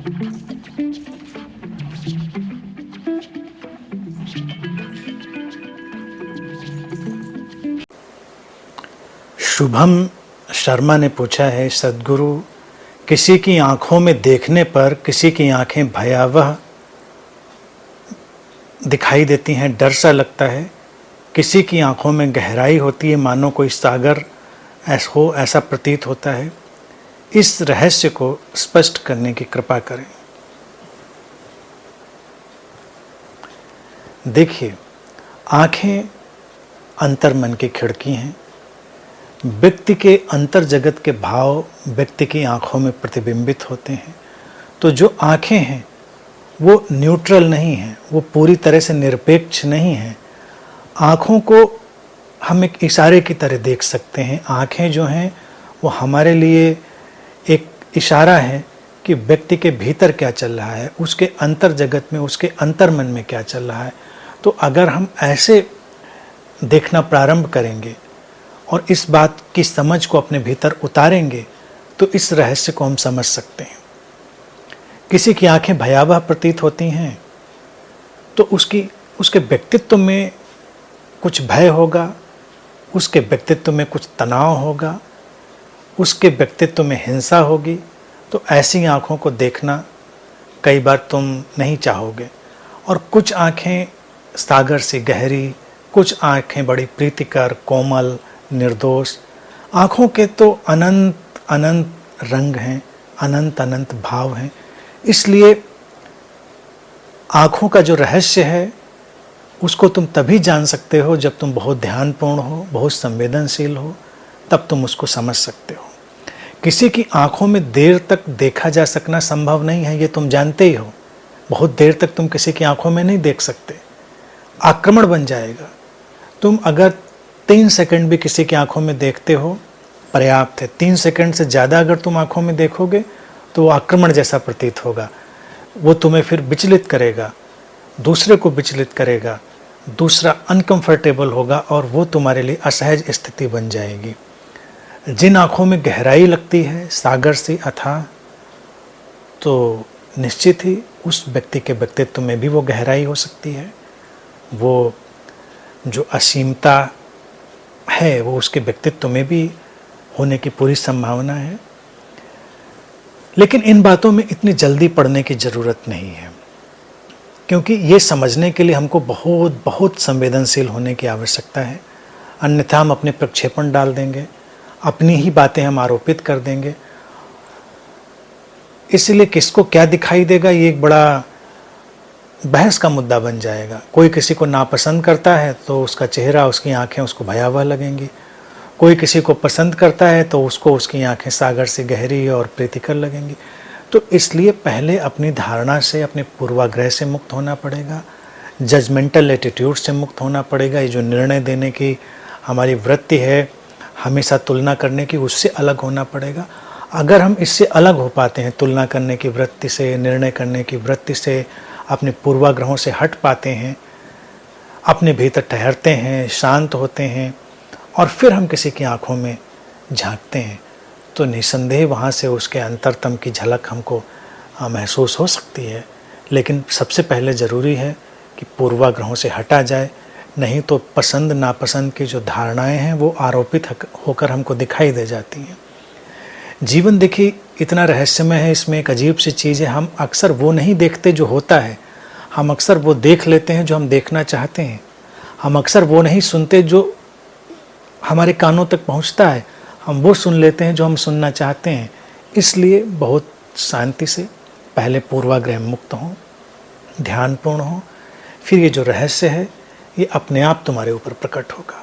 शुभम शर्मा ने पूछा है, सद्गुरु, किसी की आंखों में देखने पर किसी की आंखें भयावह दिखाई देती हैं, डर सा लगता है। किसी की आंखों में गहराई होती है, मानो कोई सागर ऐसा प्रतीत होता है। इस रहस्य को स्पष्ट करने की कृपा करें। देखिए, आंखें अंतर्मन की खिड़की हैं। व्यक्ति के अंतर जगत के भाव व्यक्ति की आंखों में प्रतिबिंबित होते हैं। तो जो आंखें हैं वो न्यूट्रल नहीं हैं, वो पूरी तरह से निरपेक्ष नहीं हैं। आँखों को हम एक इशारे की तरह देख सकते हैं। आँखें जो हैं वो हमारे लिए एक इशारा है कि व्यक्ति के भीतर क्या चल रहा है, उसके अंतर जगत में, उसके अंतर्मन में क्या चल रहा है। तो अगर हम ऐसे देखना प्रारंभ करेंगे और इस बात की समझ को अपने भीतर उतारेंगे तो इस रहस्य को हम समझ सकते हैं। किसी की आंखें भयावह प्रतीत होती हैं तो उसके व्यक्तित्व में कुछ भय होगा, उसके व्यक्तित्व में कुछ तनाव होगा, उसके व्यक्तित्व में हिंसा होगी। तो ऐसी आँखों को देखना कई बार तुम नहीं चाहोगे। और कुछ आँखें सागर से गहरी, कुछ आँखें बड़ी प्रीतिकर, कोमल, निर्दोष। आँखों के तो अनंत अनंत रंग हैं, अनंत अनंत भाव हैं। इसलिए आँखों का जो रहस्य है उसको तुम तभी जान सकते हो जब तुम बहुत ध्यानपूर्ण हो, बहुत संवेदनशील हो, तब तुम उसको समझ सकते हो। किसी की आंखों में देर तक देखा जा सकना संभव नहीं है, ये तुम जानते ही हो। बहुत देर तक तुम किसी की आंखों में नहीं देख सकते, आक्रमण बन जाएगा। तुम अगर 3 सेकंड भी किसी की आंखों में देखते हो पर्याप्त है। 3 सेकंड से ज़्यादा अगर तुम आंखों में देखोगे तो वो आक्रमण जैसा प्रतीत होगा। वो तुम्हें फिर विचलित करेगा, दूसरे को विचलित करेगा, दूसरा अनकंफर्टेबल होगा और वो तुम्हारे लिए असहज स्थिति बन जाएगी। जिन आँखों में गहराई लगती है, सागर सी अथाह, तो निश्चित ही उस व्यक्ति के व्यक्तित्व में भी वो गहराई हो सकती है। वो जो असीमता है वो उसके व्यक्तित्व में भी होने की पूरी संभावना है। लेकिन इन बातों में इतनी जल्दी पड़ने की ज़रूरत नहीं है, क्योंकि ये समझने के लिए हमको बहुत बहुत संवेदनशील होने की आवश्यकता है। अन्यथा हम अपने प्रक्षेपण डाल देंगे, अपनी ही बातें हम आरोपित कर देंगे। इसलिए किसको क्या दिखाई देगा ये एक बड़ा बहस का मुद्दा बन जाएगा। कोई किसी को नापसंद करता है तो उसका चेहरा, उसकी आंखें उसको भयावह लगेंगी। कोई किसी को पसंद करता है तो उसको उसकी आंखें सागर से गहरी और प्रीतिकर लगेंगी। तो इसलिए पहले अपनी धारणा से, अपने पूर्वाग्रह से मुक्त होना पड़ेगा, जजमेंटल एटीट्यूड से मुक्त होना पड़ेगा। ये जो निर्णय देने की हमारी वृत्ति है, हमेशा तुलना करने की, उससे अलग होना पड़ेगा। अगर हम इससे अलग हो पाते हैं, तुलना करने की वृत्ति से, निर्णय करने की वृत्ति से, अपने पूर्वाग्रहों से हट पाते हैं, अपने भीतर ठहरते हैं, शांत होते हैं और फिर हम किसी की आंखों में झांकते हैं, तो निसंदेह वहाँ से उसके अंतरतम की झलक हमको महसूस हो सकती है। लेकिन सबसे पहले ज़रूरी है कि पूर्वाग्रहों से हटा जाए, नहीं तो पसंद नापसंद की जो धारणाएं हैं वो आरोपित होकर हमको दिखाई दे जाती हैं। जीवन देखिए इतना रहस्यमय है, इसमें एक अजीब सी चीज़ है। हम अक्सर वो नहीं देखते जो होता है, हम अक्सर वो देख लेते हैं जो हम देखना चाहते हैं। हम अक्सर वो नहीं सुनते जो हमारे कानों तक पहुंचता है, हम वो सुन लेते हैं जो हम सुनना चाहते हैं। इसलिए बहुत शांति से पहले पूर्वाग्रह मुक्त हों, ध्यानपूर्ण हों, फिर ये जो रहस्य है ये अपने आप तुम्हारे ऊपर प्रकट होगा।